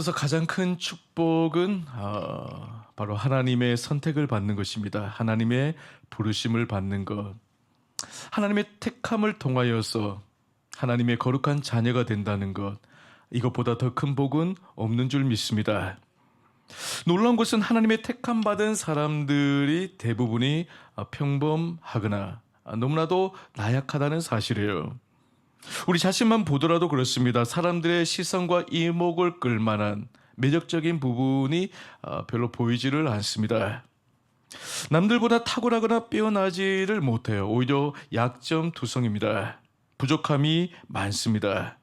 있어서 가장 큰 축복은 바로 하나님의 선택을 받는 것입니다. 하나님의 부르심을 받는 것. 하나님의 택함을 통하여서 하나님의 거룩한 자녀가 된다는 것. 이것보다 더 큰 복은 없는 줄 믿습니다. 놀라운 것은 하나님의 택함 받은 사람들이 대부분이 평범하거나 너무나도 나약하다는 사실이에요. 우리 자신만 보더라도 그렇습니다. 사람들의 시선과 이목을 끌만한 매력적인 부분이 별로 보이지를 않습니다. 남들보다 탁월하거나 빼어나지를 못해요. 오히려 약점투성입니다. 부족함이 많습니다.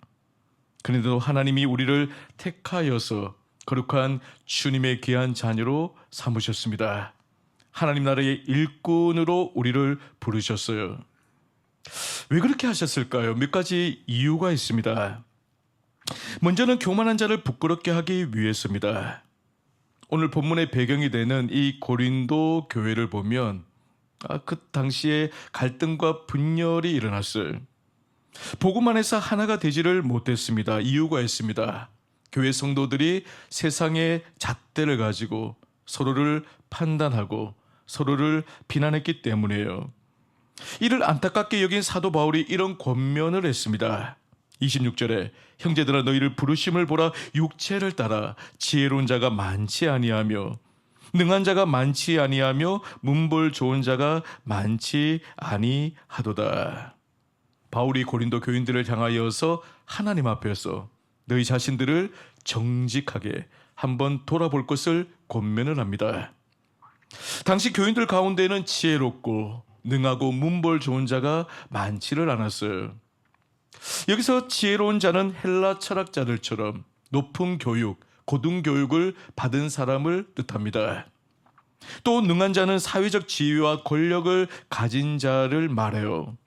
그런데도 하나님이 우리를 택하여서 거룩한 주님의 귀한 자녀로 삼으셨습니다. 하나님 나라의 일꾼으로 우리를 부르셨어요. 왜 그렇게 하셨을까요? 몇 가지 이유가 있습니다. 먼저는 교만한 자를 부끄럽게 하기 위해서입니다. 오늘 본문의 배경이 되는 이 고린도 교회를 보면 그 당시에 갈등과 분열이 일어났어요. 복음 안에서 하나가 되지를 못했습니다. 이유가 있습니다. 교회 성도들이 세상의 잣대를 가지고 서로를 판단하고 서로를 비난했기 때문이에요. 이를 안타깝게 여긴 사도 바울이 이런 권면을 했습니다. 26절에 형제들아 너희를 부르심을 보라. 육체를 따라 지혜로운 자가 많지 아니하며 능한 자가 많지 아니하며 문벌 좋은 자가 많지 아니하도다. 바울이 고린도 교인들을 향하여서 하나님 앞에서 너희 자신들을 정직하게 한번 돌아볼 것을 권면을 합니다. 당시 교인들 가운데는 지혜롭고 능하고 문벌 좋은 자가 많지를 않았어요. 여기서 지혜로운 자는 헬라 철학자들처럼 높은 교육, 고등교육을 받은 사람을 뜻합니다. 또 능한 자는 사회적 지위와 권력을 가진 자를 말해요.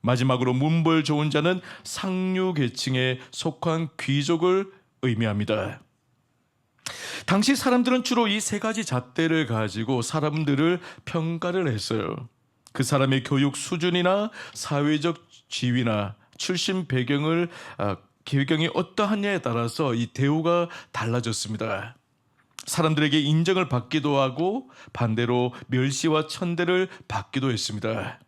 마지막으로 문벌 좋은 자는 상류 계층에 속한 귀족을 의미합니다. 당시 사람들은 주로 이 세 가지 잣대를 가지고 사람들을 평가를 했어요. 그 사람의 교육 수준이나 사회적 지위나 출신 배경이 어떠하냐에 따라서 이 대우가 달라졌습니다. 사람들에게 인정을 받기도 하고 반대로 멸시와 천대를 받기도 했습니다.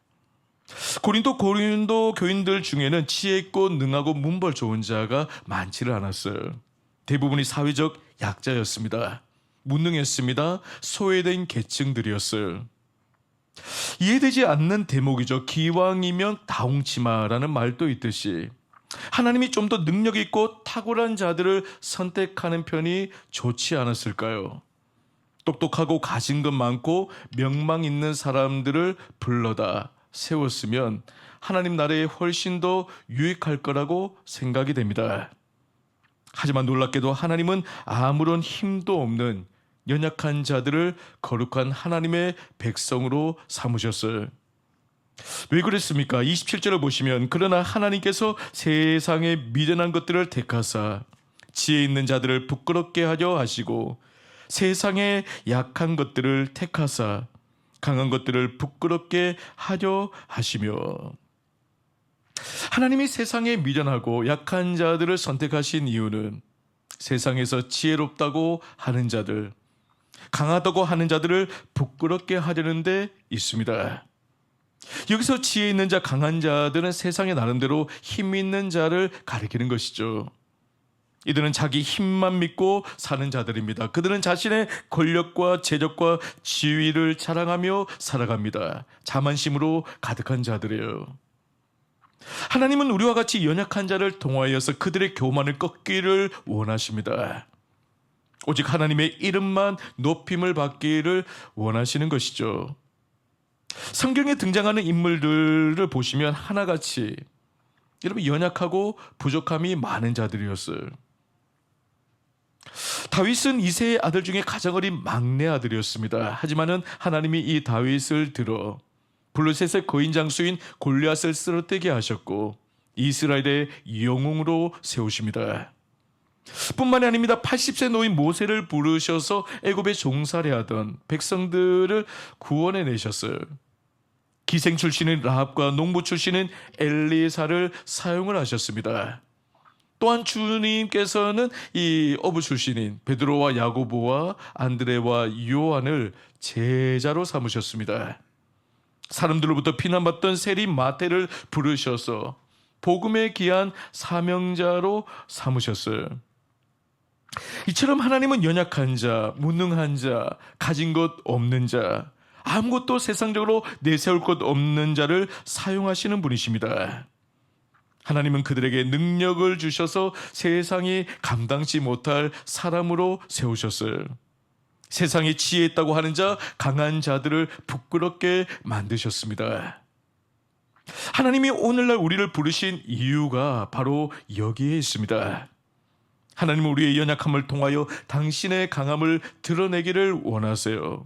고린도 교인들 중에는 지혜 있고 능하고 문벌 좋은 자가 많지를 않았어요. 대부분이 사회적 약자였습니다. 무능했습니다. 소외된 계층들이었어요. 이해되지 않는 대목이죠. 기왕이면 다홍치마라는 말도 있듯이 하나님이 좀 더 능력 있고 탁월한 자들을 선택하는 편이 좋지 않았을까요? 똑똑하고 가진 것 많고 명망 있는 사람들을 불러다 세웠으면 하나님 나라에 훨씬 더 유익할 거라고 생각이 됩니다. 하지만 놀랍게도 하나님은 아무런 힘도 없는 연약한 자들을 거룩한 하나님의 백성으로 삼으셨어요. 왜 그랬습니까? 27절을 보시면 그러나 하나님께서 세상의 미련한 것들을 택하사 지혜 있는 자들을 부끄럽게 하려 하시고 세상의 약한 것들을 택하사 강한 것들을 부끄럽게 하려 하시며. 하나님이 세상에 미련하고 약한 자들을 선택하신 이유는 세상에서 지혜롭다고 하는 자들, 강하다고 하는 자들을 부끄럽게 하려는 데 있습니다. 여기서 지혜 있는 자, 강한 자들은 세상의 나름대로 힘 있는 자를 가리키는 것이죠. 이들은 자기 힘만 믿고 사는 자들입니다. 그들은 자신의 권력과 재력과 지위를 자랑하며 살아갑니다. 자만심으로 가득한 자들이에요. 하나님은 우리와 같이 연약한 자를 통하여서 그들의 교만을 꺾기를 원하십니다. 오직 하나님의 이름만 높임을 받기를 원하시는 것이죠. 성경에 등장하는 인물들을 보시면 하나같이 여러분 연약하고 부족함이 많은 자들이었어요. 다윗은 이새의 아들 중에 가장 어린 막내 아들이었습니다. 하지만은 하나님이 이 다윗을 들어 블레셋의 거인 장수인 골리앗을 쓰러뜨리게 하셨고 이스라엘의 영웅으로 세우십니다. 뿐만이 아닙니다. 80세 노인 모세를 부르셔서 애굽에 종살이 하던 백성들을 구원해 내셨어요. 기생 출신인 라합과 농부 출신인 엘리사를 사용을 하셨습니다. 또한 주님께서는 이 어부 출신인 베드로와 야고보와 안드레와 요한을 제자로 삼으셨습니다. 사람들로부터 비난받던 세리 마태를 부르셔서 복음에 귀한 사명자로 삼으셨어요. 이처럼 하나님은 연약한 자, 무능한 자, 가진 것 없는 자, 아무것도 세상적으로 내세울 것 없는 자를 사용하시는 분이십니다. 하나님은 그들에게 능력을 주셔서 세상이 감당치 못할 사람으로 세우셨어요. 세상에 지혜 있다고 하는 자, 강한 자들을 부끄럽게 만드셨습니다. 하나님이 오늘날 우리를 부르신 이유가 바로 여기에 있습니다. 하나님은 우리의 연약함을 통하여 당신의 강함을 드러내기를 원하세요.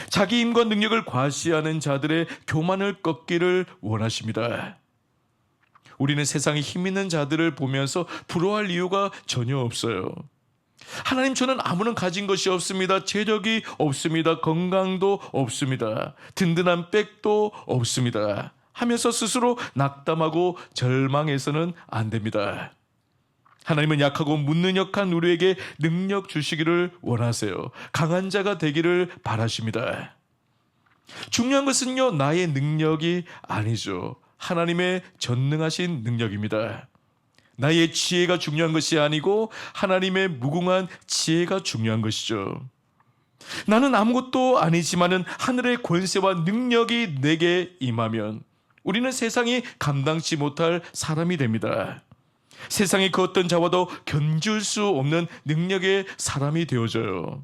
자기 힘과 능력을 과시하는 자들의 교만을 꺾기를 원하십니다. 우리는 세상에 힘 있는 자들을 보면서 부러워할 이유가 전혀 없어요. 하나님, 저는 아무런 가진 것이 없습니다. 재력이 없습니다. 건강도 없습니다. 든든한 백도 없습니다. 하면서 스스로 낙담하고 절망해서는 안 됩니다. 하나님은 약하고 무능력한 우리에게 능력 주시기를 원하세요. 강한 자가 되기를 바라십니다. 중요한 것은요, 나의 능력이 아니죠. 하나님의 전능하신 능력입니다. 나의 지혜가 중요한 것이 아니고 하나님의 무궁한 지혜가 중요한 것이죠. 나는 아무것도 아니지만은 하늘의 권세와 능력이 내게 임하면 우리는 세상이 감당치 못할 사람이 됩니다. 세상의 그 어떤 자와도 견줄 수 없는 능력의 사람이 되어져요.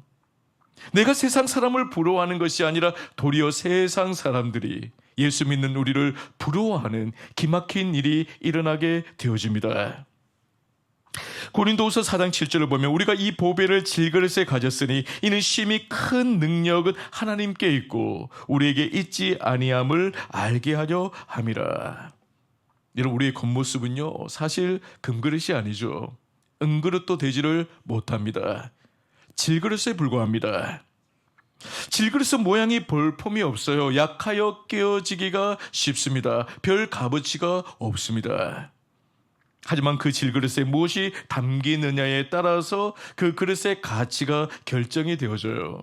내가 세상 사람을 부러워하는 것이 아니라 도리어 세상 사람들이 예수 믿는 우리를 부러워하는 기막힌 일이 일어나게 되어집니다. 고린도후서 4장 7절을 보면 우리가 이 보배를 질그릇에 가졌으니 이는 심히 큰 능력은 하나님께 있고 우리에게 있지 아니함을 알게 하려 함이라. 여러분, 우리의 겉모습은요, 사실 금그릇이 아니죠. 은그릇도 되지를 못합니다. 질그릇에 불과합니다. 질그릇은 모양이 볼품이 없어요. 약하여 깨어지기가 쉽습니다. 별 값어치가 없습니다. 하지만 그 질그릇에 무엇이 담기느냐에 따라서 그 그릇의 가치가 결정이 되어져요.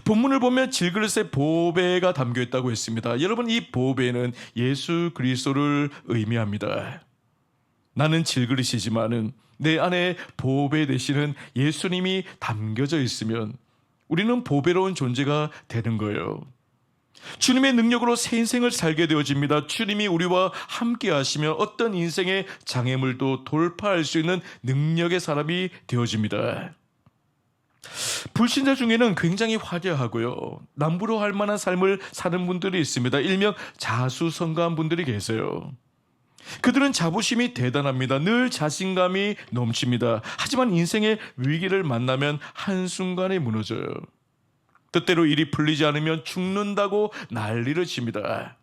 본문을 보면 질그릇에 보배가 담겨 있다고 했습니다. 여러분, 이 보배는 예수 그리스도를 의미합니다. 나는 질그릇이지만은 내 안에 보배 되시는 예수님이 담겨져 있으면 우리는 보배로운 존재가 되는 거예요. 주님의 능력으로 새 인생을 살게 되어집니다. 주님이 우리와 함께 하시면 어떤 인생의 장애물도 돌파할 수 있는 능력의 사람이 되어집니다. 불신자 중에는 굉장히 화려하고요, 남부러워할 만한 삶을 사는 분들이 있습니다. 일명 자수성가한 분들이 계세요. 그들은 자부심이 대단합니다. 늘 자신감이 넘칩니다. 하지만 인생의 위기를 만나면 한순간에 무너져요. 뜻대로 일이 풀리지 않으면 죽는다고 난리를 칩니다.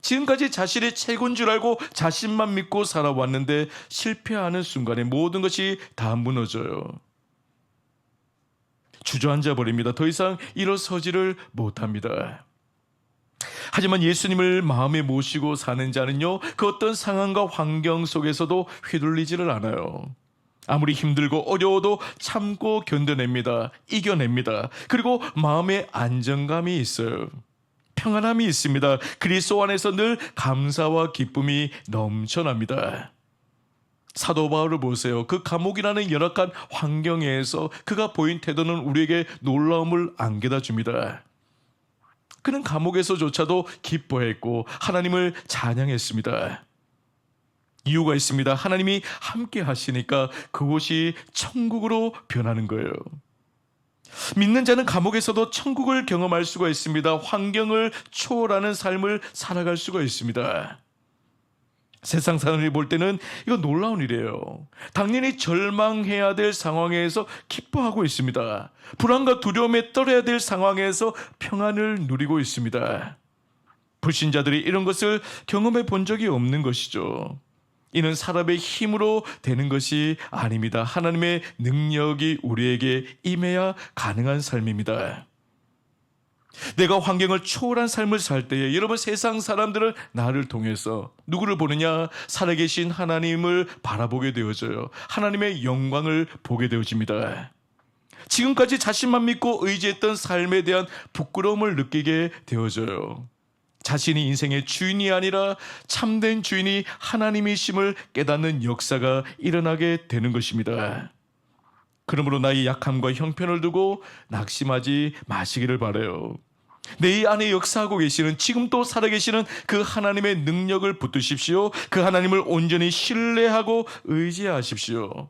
지금까지 자신이 최고인 줄 알고 자신만 믿고 살아왔는데 실패하는 순간에 모든 것이 다 무너져요. 주저앉아 버립니다. 더 이상 일어서지를 못합니다. 하지만 예수님을 마음에 모시고 사는 자는요, 그 어떤 상황과 환경 속에서도 휘둘리지를 않아요. 아무리 힘들고 어려워도 참고 견뎌냅니다. 이겨냅니다. 그리고 마음에 안정감이 있어요. 평안함이 있습니다. 그리스도 안에서 늘 감사와 기쁨이 넘쳐납니다. 사도 바울을 보세요. 그 감옥이라는 열악한 환경에서 그가 보인 태도는 우리에게 놀라움을 안겨다 줍니다. 그는 감옥에서조차도 기뻐했고 하나님을 찬양했습니다. 이유가 있습니다. 하나님이 함께 하시니까 그곳이 천국으로 변하는 거예요. 믿는 자는 감옥에서도 천국을 경험할 수가 있습니다. 환경을 초월하는 삶을 살아갈 수가 있습니다. 세상 사람들이 볼 때는 이거 놀라운 일이에요. 당연히 절망해야 될 상황에서 기뻐하고 있습니다. 불안과 두려움에 떨어야 될 상황에서 평안을 누리고 있습니다. 불신자들이 이런 것을 경험해 본 적이 없는 것이죠. 이는 사람의 힘으로 되는 것이 아닙니다. 하나님의 능력이 우리에게 임해야 가능한 삶입니다. 내가 환경을 초월한 삶을 살 때에 여러분 세상 사람들은 나를 통해서 누구를 보느냐? 살아계신 하나님을 바라보게 되어져요. 하나님의 영광을 보게 되어집니다. 지금까지 자신만 믿고 의지했던 삶에 대한 부끄러움을 느끼게 되어져요. 자신이 인생의 주인이 아니라 참된 주인이 하나님이심을 깨닫는 역사가 일어나게 되는 것입니다. 그러므로 나의 약함과 형편을 두고 낙심하지 마시기를 바라요. 내 안에 역사하고 계시는, 지금도 살아계시는 그 하나님의 능력을 붙드십시오. 그 하나님을 온전히 신뢰하고 의지하십시오.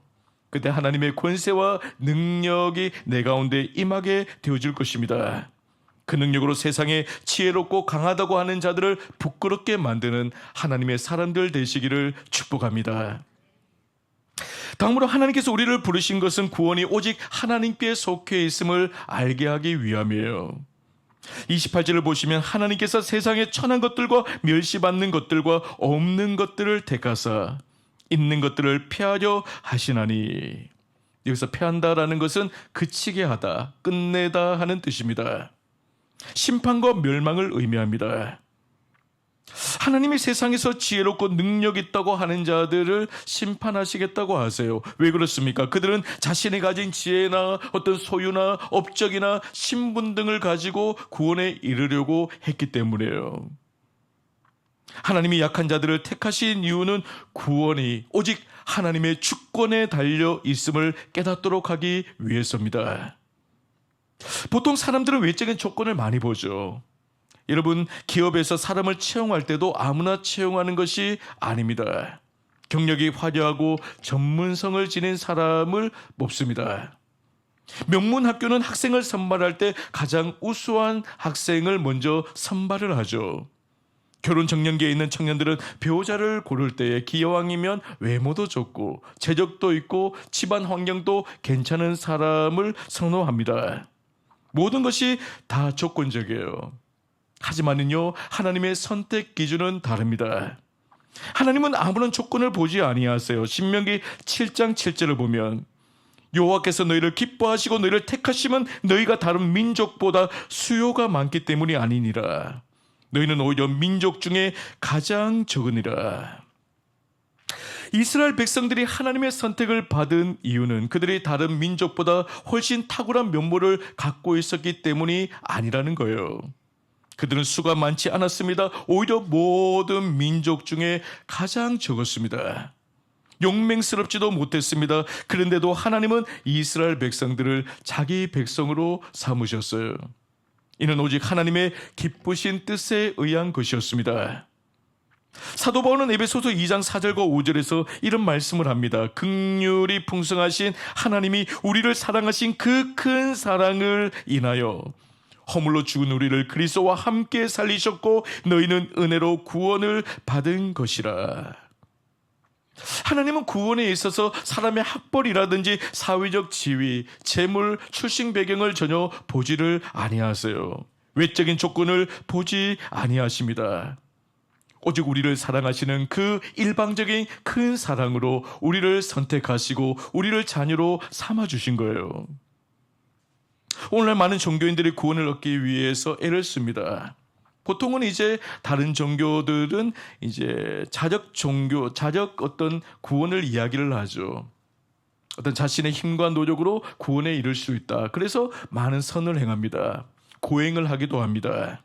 그때 하나님의 권세와 능력이 내 가운데 임하게 되어질 것입니다. 그 능력으로 세상에 지혜롭고 강하다고 하는 자들을 부끄럽게 만드는 하나님의 사람들 되시기를 축복합니다. 다음으로 하나님께서 우리를 부르신 것은 구원이 오직 하나님께 속해 있음을 알게 하기 위함이에요. 28절을 보시면 하나님께서 세상에 천한 것들과 멸시받는 것들과 없는 것들을 택하사 있는 것들을 폐하려 하시나니, 여기서 폐한다라는 것은 그치게 하다, 끝내다 하는 뜻입니다. 심판과 멸망을 의미합니다. 하나님이 세상에서 지혜롭고 능력 있다고 하는 자들을 심판하시겠다고 하세요. 왜 그렇습니까? 그들은 자신이 가진 지혜나 어떤 소유나 업적이나 신분 등을 가지고 구원에 이르려고 했기 때문이에요. 하나님이 약한 자들을 택하신 이유는 구원이 오직 하나님의 주권에 달려 있음을 깨닫도록 하기 위해서입니다. 보통 사람들은 외적인 조건을 많이 보죠. 여러분, 기업에서 사람을 채용할 때도 아무나 채용하는 것이 아닙니다. 경력이 화려하고 전문성을 지닌 사람을 뽑습니다. 명문학교는 학생을 선발할 때 가장 우수한 학생을 먼저 선발을 하죠. 결혼 정년기에 있는 청년들은 배우자를 고를 때에 기여왕이면 외모도 좋고 재적도 있고 집안 환경도 괜찮은 사람을 선호합니다. 모든 것이 다 조건적이에요. 하지만은요, 하나님의 선택 기준은 다릅니다. 하나님은 아무런 조건을 보지 아니하세요. 신명기 7장 7절을 보면 여호와께서 너희를 기뻐하시고 너희를 택하시면 너희가 다른 민족보다 수요가 많기 때문이 아니니라. 너희는 오히려 민족 중에 가장 적으니라. 이스라엘 백성들이 하나님의 선택을 받은 이유는 그들이 다른 민족보다 훨씬 탁월한 면모를 갖고 있었기 때문이 아니라는 거예요. 그들은 수가 많지 않았습니다. 오히려 모든 민족 중에 가장 적었습니다. 용맹스럽지도 못했습니다. 그런데도 하나님은 이스라엘 백성들을 자기 백성으로 삼으셨어요. 이는 오직 하나님의 기쁘신 뜻에 의한 것이었습니다. 사도 바울은 에베소서 2장 4절과 5절에서 이런 말씀을 합니다. 긍휼이 풍성하신 하나님이 우리를 사랑하신 그 큰 사랑을 인하여 허물로 죽은 우리를 그리스도와 함께 살리셨고 너희는 은혜로 구원을 받은 것이라. 하나님은 구원에 있어서 사람의 학벌이라든지 사회적 지위, 재물, 출신 배경을 전혀 보지를 아니하세요. 외적인 조건을 보지 아니하십니다. 오직 우리를 사랑하시는 그 일방적인 큰 사랑으로 우리를 선택하시고 우리를 자녀로 삼아주신 거예요. 오늘날 많은 종교인들이 구원을 얻기 위해서 애를 씁니다. 보통은 이제 다른 종교들은 이제 자적 어떤 구원을 이야기를 하죠. 어떤 자신의 힘과 노력으로 구원에 이를 수 있다. 그래서 많은 선을 행합니다. 고행을 하기도 합니다.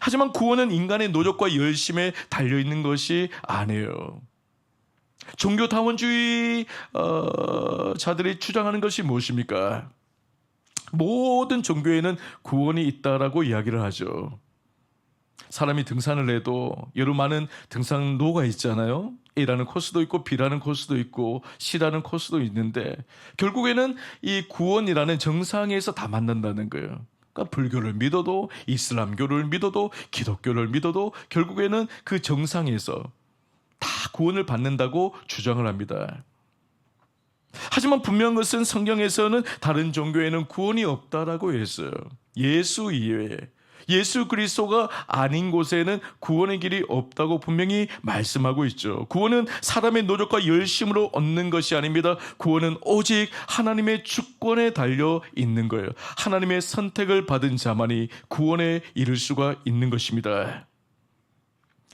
하지만 구원은 인간의 노력과 열심에 달려있는 것이 아니에요. 종교다원주의 자들이 주장하는 것이 무엇입니까? 모든 종교에는 구원이 있다라고 이야기를 하죠. 사람이 등산을 해도 여러 많은 등산로가 있잖아요. A라는 코스도 있고 B라는 코스도 있고 C라는 코스도 있는데 결국에는 이 구원이라는 정상에서 다 만난다는 거예요. 그러니까 불교를 믿어도 이슬람교를 믿어도 기독교를 믿어도 결국에는 그 정상에서 다 구원을 받는다고 주장을 합니다. 하지만 분명한 것은 성경에서는 다른 종교에는 구원이 없다라고 했어요. 예수 이외에. 예수 그리스도가 아닌 곳에는 구원의 길이 없다고 분명히 말씀하고 있죠. 구원은 사람의 노력과 열심으로 얻는 것이 아닙니다. 구원은 오직 하나님의 주권에 달려 있는 거예요. 하나님의 선택을 받은 자만이 구원에 이를 수가 있는 것입니다.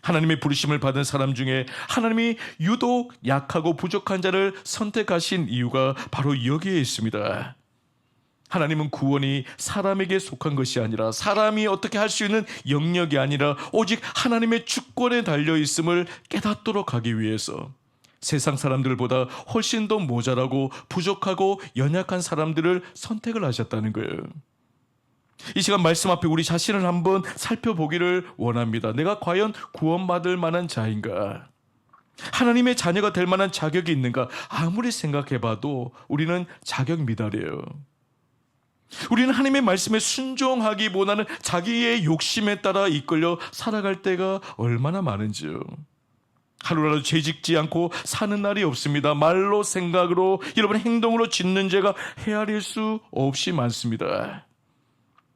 하나님의 부르심을 받은 사람 중에 하나님이 유독 약하고 부족한 자를 선택하신 이유가 바로 여기에 있습니다. 하나님은 구원이 사람에게 속한 것이 아니라, 사람이 어떻게 할 수 있는 영역이 아니라 오직 하나님의 주권에 달려 있음을 깨닫도록 하기 위해서 세상 사람들보다 훨씬 더 모자라고 부족하고 연약한 사람들을 선택을 하셨다는 거예요. 이 시간 말씀 앞에 우리 자신을 한번 살펴보기를 원합니다. 내가 과연 구원받을 만한 자인가? 하나님의 자녀가 될 만한 자격이 있는가? 아무리 생각해봐도 우리는 자격 미달이에요. 우리는 하나님의 말씀에 순종하기보다는 자기의 욕심에 따라 이끌려 살아갈 때가 얼마나 많은지요. 하루라도 죄짓지 않고 사는 날이 없습니다. 말로, 생각으로, 여러분 행동으로 짓는 죄가 헤아릴 수 없이 많습니다.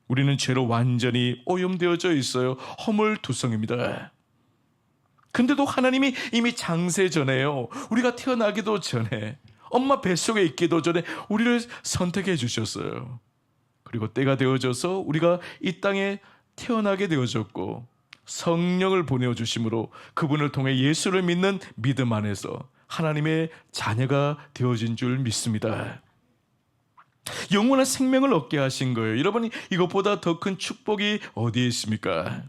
우리는 죄로 완전히 오염되어져 있어요. 허물투성입니다. 근데도 하나님이 이미 장세 전에요, 우리가 태어나기도 전에, 엄마 뱃속에 있기도 전에 우리를 선택해 주셨어요. 그리고 때가 되어져서 우리가 이 땅에 태어나게 되어졌고 성령을 보내주심으로 그분을 통해 예수를 믿는 믿음 안에서 하나님의 자녀가 되어진 줄 믿습니다. 영원한 생명을 얻게 하신 거예요. 여러분, 이것보다 더 큰 축복이 어디에 있습니까?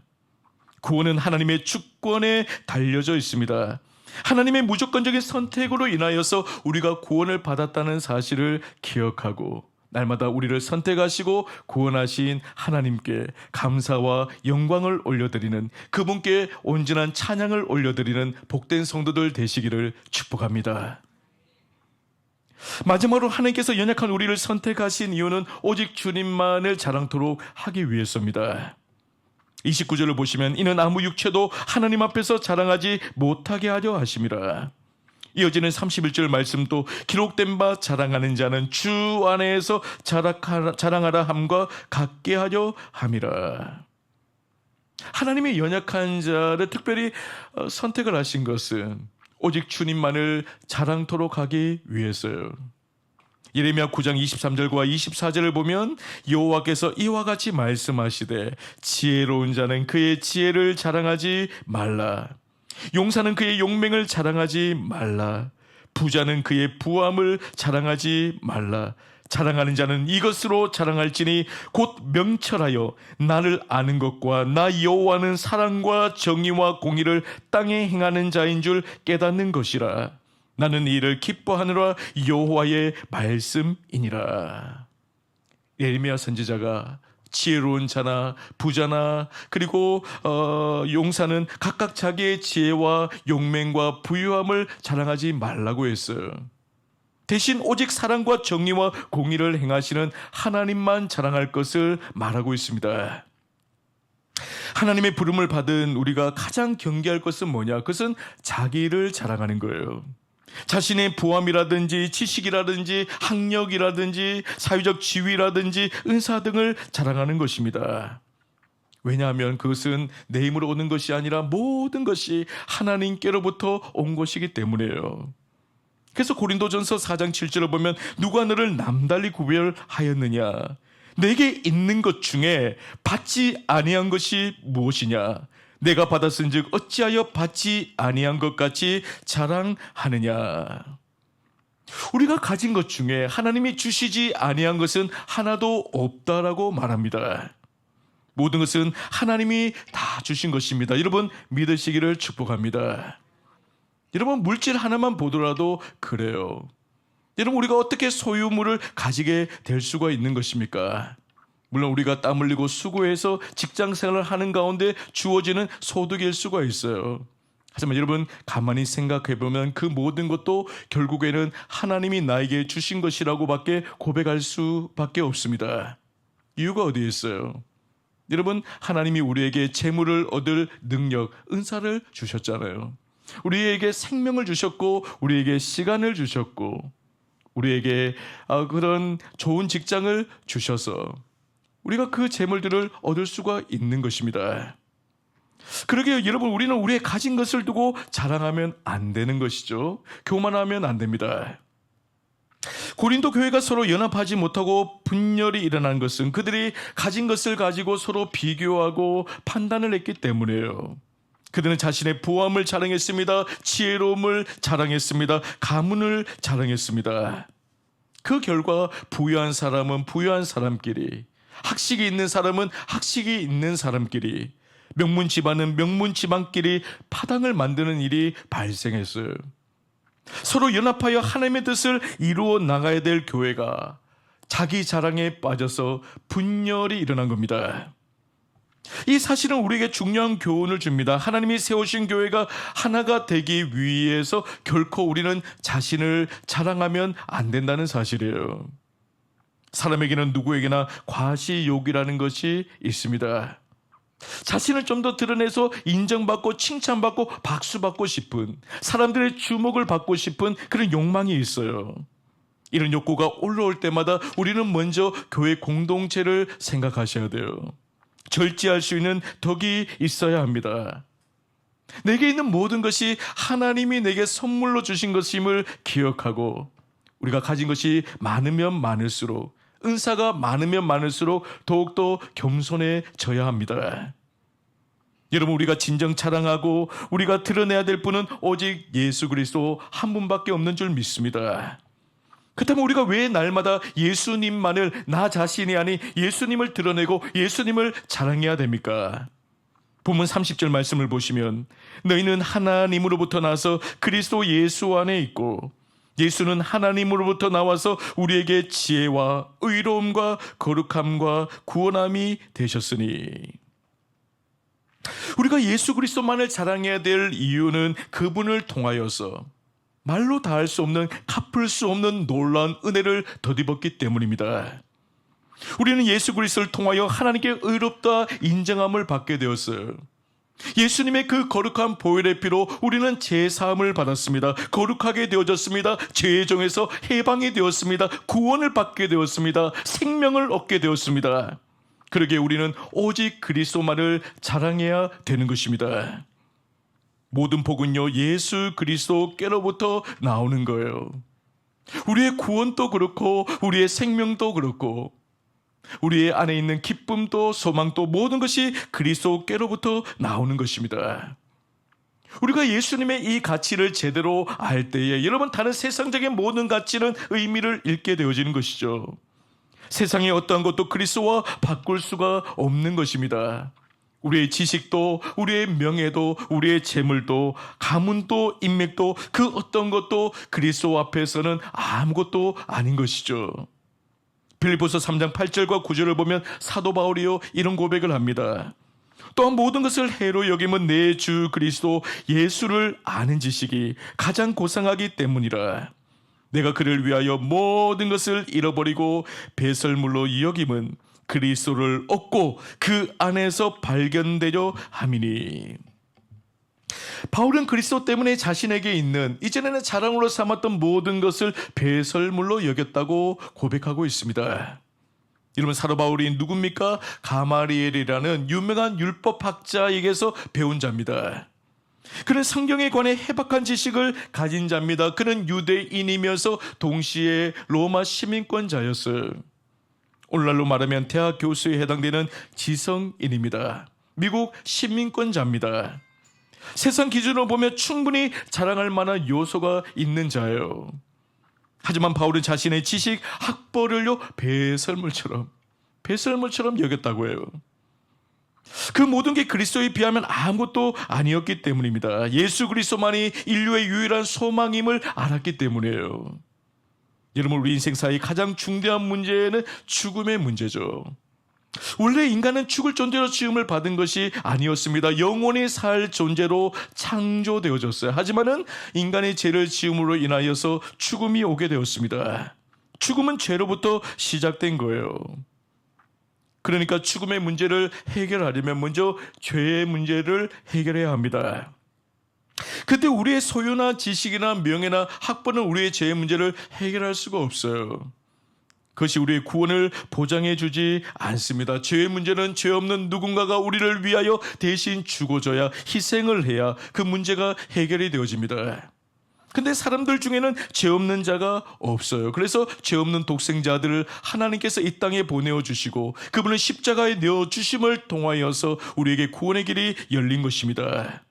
구원은 하나님의 주권에 달려져 있습니다. 하나님의 무조건적인 선택으로 인하여서 우리가 구원을 받았다는 사실을 기억하고 날마다 우리를 선택하시고 구원하신 하나님께 감사와 영광을 올려드리는, 그분께 온전한 찬양을 올려드리는 복된 성도들 되시기를 축복합니다. 마지막으로 하나님께서 연약한 우리를 선택하신 이유는 오직 주님만을 자랑토록 하기 위해서입니다. 29절을 보시면 이는 아무 육체도 하나님 앞에서 자랑하지 못하게 하려 하심이라. 이어지는 31절 말씀도 기록된 바 자랑하는 자는 주 안에서 자랑하라 함과 같게 하려 함이라. 하나님의 연약한 자를 특별히 선택을 하신 것은 오직 주님만을 자랑토록 하기 위해서요. 예레미야 9장 23절과 24절을 보면 여호와께서 이와 같이 말씀하시되 지혜로운 자는 그의 지혜를 자랑하지 말라. 용사는 그의 용맹을 자랑하지 말라. 부자는 그의 부함을 자랑하지 말라. 자랑하는 자는 이것으로 자랑할지니 곧 명철하여 나를 아는 것과 나 여호와는 사랑과 정의와 공의를 땅에 행하는 자인 줄 깨닫는 것이라. 나는 이 일을 기뻐하느라 여호와의 말씀이니라. 예레미야 선지자가 지혜로운 자나 부자나 그리고 용사는 각각 자기의 지혜와 용맹과 부유함을 자랑하지 말라고 했어요. 대신 오직 사랑과 정의와 공의를 행하시는 하나님만 자랑할 것을 말하고 있습니다. 하나님의 부름을 받은 우리가 가장 경계할 것은 뭐냐? 그것은 자기를 자랑하는 거예요. 자신의 부함이라든지 지식이라든지 학력이라든지 사회적 지위라든지 은사 등을 자랑하는 것입니다. 왜냐하면 그것은 내 힘으로 오는 것이 아니라 모든 것이 하나님께로부터 온 것이기 때문이에요. 그래서 고린도전서 4장 7절을 보면 누가 너를 남달리 구별하였느냐? 내게 있는 것 중에 받지 아니한 것이 무엇이냐? 내가 받았은즉 어찌하여 받지 아니한 것 같이 자랑하느냐? 우리가 가진 것 중에 하나님이 주시지 아니한 것은 하나도 없다라고 말합니다. 모든 것은 하나님이 다 주신 것입니다. 여러분 믿으시기를 축복합니다. 여러분 물질 하나만 보더라도 그래요. 여러분 우리가 어떻게 소유물을 가지게 될 수가 있는 것입니까? 물론 우리가 땀 흘리고 수고해서 직장 생활을 하는 가운데 주어지는 소득일 수가 있어요. 하지만 여러분 가만히 생각해 보면 그 모든 것도 결국에는 하나님이 나에게 주신 것이라고밖에 고백할 수밖에 없습니다. 이유가 어디에 있어요? 여러분 하나님이 우리에게 재물을 얻을 능력, 은사를 주셨잖아요. 우리에게 생명을 주셨고 우리에게 시간을 주셨고 우리에게 그런 좋은 직장을 주셔서 우리가 그 재물들을 얻을 수가 있는 것입니다. 그러게요, 여러분, 우리는 우리의 가진 것을 두고 자랑하면 안 되는 것이죠. 교만하면 안 됩니다. 고린도 교회가 서로 연합하지 못하고 분열이 일어난 것은 그들이 가진 것을 가지고 서로 비교하고 판단을 했기 때문이에요. 그들은 자신의 부함을 자랑했습니다. 지혜로움을 자랑했습니다. 가문을 자랑했습니다. 그 결과 부유한 사람은 부유한 사람끼리, 학식이 있는 사람은 학식이 있는 사람끼리, 명문 집안은 명문 집안끼리 파당을 만드는 일이 발생했어요. 서로 연합하여 하나님의 뜻을 이루어 나가야 될 교회가 자기 자랑에 빠져서 분열이 일어난 겁니다. 이 사실은 우리에게 중요한 교훈을 줍니다. 하나님이 세우신 교회가 하나가 되기 위해서 결코 우리는 자신을 자랑하면 안 된다는 사실이에요. 사람에게는 누구에게나 과시욕이라는 것이 있습니다. 자신을 좀 더 드러내서 인정받고 칭찬받고 박수받고 싶은, 사람들의 주목을 받고 싶은 그런 욕망이 있어요. 이런 욕구가 올라올 때마다 우리는 먼저 교회 공동체를 생각하셔야 돼요. 절제할 수 있는 덕이 있어야 합니다. 내게 있는 모든 것이 하나님이 내게 선물로 주신 것임을 기억하고, 우리가 가진 것이 많으면 많을수록, 은사가 많으면 많을수록 더욱더 겸손해져야 합니다. 여러분, 우리가 진정 자랑하고 우리가 드러내야 될 분은 오직 예수 그리스도 한 분밖에 없는 줄 믿습니다. 그렇다면 우리가 왜 날마다 예수님만을, 나 자신이 아닌 예수님을 드러내고 예수님을 자랑해야 됩니까? 본문 30절 말씀을 보시면, 너희는 하나님으로부터 나서 그리스도 예수 안에 있고 예수는 하나님으로부터 나와서 우리에게 지혜와 의로움과 거룩함과 구원함이 되셨으니. 우리가 예수 그리스도만을 자랑해야 될 이유는 그분을 통하여서 말로 다 할 수 없는, 갚을 수 없는 놀라운 은혜를 덧입었기 때문입니다. 우리는 예수 그리스도를 통하여 하나님께 의롭다 인정함을 받게 되었어요. 예수님의 그 거룩한 보혈의 피로 우리는 죄사함을 받았습니다. 거룩하게 되어졌습니다. 죄의 종에서 해방이 되었습니다. 구원을 받게 되었습니다. 생명을 얻게 되었습니다. 그러기에 우리는 오직 그리스도만을 자랑해야 되는 것입니다. 모든 복은요, 예수 그리스도께로부터 나오는 거예요. 우리의 구원도 그렇고 우리의 생명도 그렇고 우리의 안에 있는 기쁨도 소망도 모든 것이 그리스도께로부터 나오는 것입니다. 우리가 예수님의 이 가치를 제대로 알 때에 여러분, 다른 세상적인 모든 가치는 의미를 잃게 되어지는 것이죠. 세상의 어떠한 것도 그리스도와 바꿀 수가 없는 것입니다. 우리의 지식도, 우리의 명예도, 우리의 재물도, 가문도, 인맥도, 그 어떤 것도 그리스도 앞에서는 아무것도 아닌 것이죠. 빌립보서 3장 8절과 9절을 보면 사도 바울이요 이런 고백을 합니다. 또한 모든 것을 해로 여김은 내 주 그리스도 예수를 아는 지식이 가장 고상하기 때문이라. 내가 그를 위하여 모든 것을 잃어버리고 배설물로 여김은 그리스도를 얻고 그 안에서 발견되려 함이니. 바울은 그리스도 때문에 자신에게 있는, 이전에는 자랑으로 삼았던 모든 것을 배설물로 여겼다고 고백하고 있습니다. 여러분, 사도 바울이 누굽니까? 가마리엘이라는 유명한 율법학자에게서 배운 자입니다. 그는 성경에 관해 해박한 지식을 가진 자입니다. 그는 유대인이면서 동시에 로마 시민권자였어요. 오늘날로 말하면 대학 교수에 해당되는 지성인입니다. 미국 시민권자입니다. 세상 기준으로 보면 충분히 자랑할 만한 요소가 있는 자예요. 하지만 바울은 자신의 지식, 학벌을요 배설물처럼 여겼다고 해요. 그 모든 게 그리스도에 비하면 아무것도 아니었기 때문입니다. 예수 그리스도만이 인류의 유일한 소망임을 알았기 때문이에요. 여러분, 우리 인생사의 가장 중대한 문제는 죽음의 문제죠. 원래 인간은 죽을 존재로 지음을 받은 것이 아니었습니다. 영원히 살 존재로 창조되어졌어요. 하지만은 인간의 죄를 지음으로 인하여서 죽음이 오게 되었습니다. 죽음은 죄로부터 시작된 거예요. 그러니까 죽음의 문제를 해결하려면 먼저 죄의 문제를 해결해야 합니다. 그때 우리의 소유나 지식이나 명예나 학벌은 우리의 죄의 문제를 해결할 수가 없어요. 그것이 우리의 구원을 보장해 주지 않습니다. 죄의 문제는 죄 없는 누군가가 우리를 위하여 대신 죽어줘야, 희생을 해야 그 문제가 해결이 되어집니다. 근데 사람들 중에는 죄 없는 자가 없어요. 그래서 죄 없는 독생자들을 하나님께서 이 땅에 보내어 주시고 그분을 십자가에 내어 주심을 통하여서 우리에게 구원의 길이 열린 것입니다.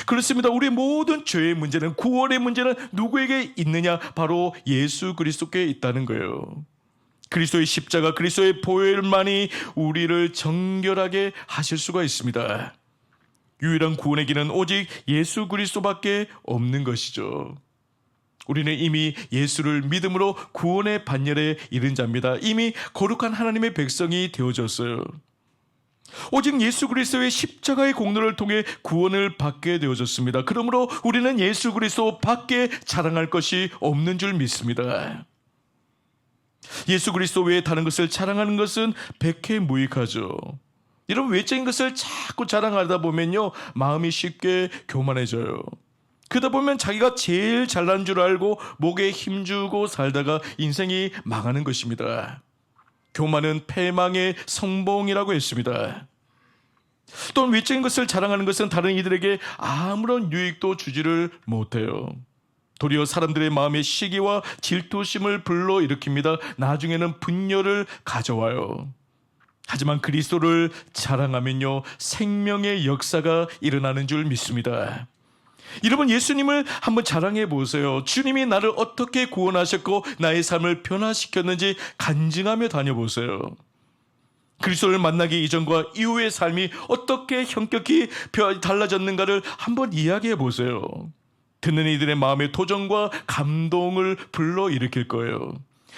그렇습니다. 우리의 모든 죄의 문제는, 구원의 문제는 누구에게 있느냐? 바로 예수 그리스도께 있다는 거예요. 그리스도의 십자가, 그리스도의 보혈만이 우리를 정결하게 하실 수가 있습니다. 유일한 구원의 길은 오직 예수 그리스도밖에 없는 것이죠. 우리는 이미 예수를 믿음으로 구원의 반열에 이른 자입니다. 이미 거룩한 하나님의 백성이 되어졌어요. 오직 예수 그리스도의 십자가의 공로를 통해 구원을 받게 되어졌습니다. 그러므로 우리는 예수 그리스도 밖에 자랑할 것이 없는 줄 믿습니다. 예수 그리스도 외에 다른 것을 자랑하는 것은 백해무익하죠. 이런 외적인 것을 자꾸 자랑하다 보면요, 마음이 쉽게 교만해져요. 그러다 보면 자기가 제일 잘난 줄 알고 목에 힘주고 살다가 인생이 망하는 것입니다. 교만은 패망의 성봉이라고 했습니다. 또한 외적인 것을 자랑하는 것은 다른 이들에게 아무런 유익도 주지를 못해요. 도리어 사람들의 마음에 시기와 질투심을 불러일으킵니다. 나중에는 분열을 가져와요. 하지만 그리스도를 자랑하면요, 생명의 역사가 일어나는 줄 믿습니다. 여러분, 예수님을 한번 자랑해 보세요. 주님이 나를 어떻게 구원하셨고 나의 삶을 변화시켰는지 간증하며 다녀보세요. 그리스도를 만나기 이전과 이후의 삶이 어떻게 현격히 달라졌는가를 한번 이야기해 보세요. 듣는 이들의 마음의 도전과 감동을 불러일으킬 거예요.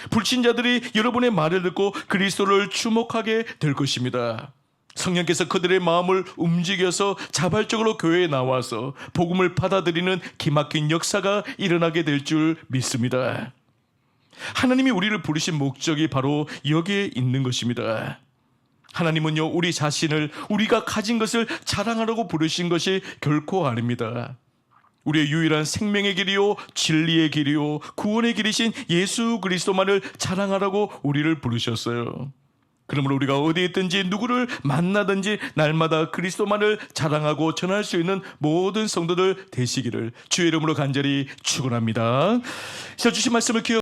불신자들이 여러분의 말을 듣고 그리스도를 주목하게 될 것입니다. 성령께서 그들의 마음을 움직여서 자발적으로 교회에 나와서 복음을 받아들이는 기막힌 역사가 일어나게 될 줄 믿습니다. 하나님이 우리를 부르신 목적이 바로 여기에 있는 것입니다. 하나님은요, 우리 자신을, 우리가 가진 것을 자랑하라고 부르신 것이 결코 아닙니다. 우리의 유일한 생명의 길이요, 진리의 길이요, 구원의 길이신 예수 그리스도만을 자랑하라고 우리를 부르셨어요. 그러므로 우리가 어디에 있든지 누구를 만나든지 날마다 그리스도만을 자랑하고 전할 수 있는 모든 성도들 되시기를 주의 이름으로 간절히 축원합니다. 주신 말씀을 기억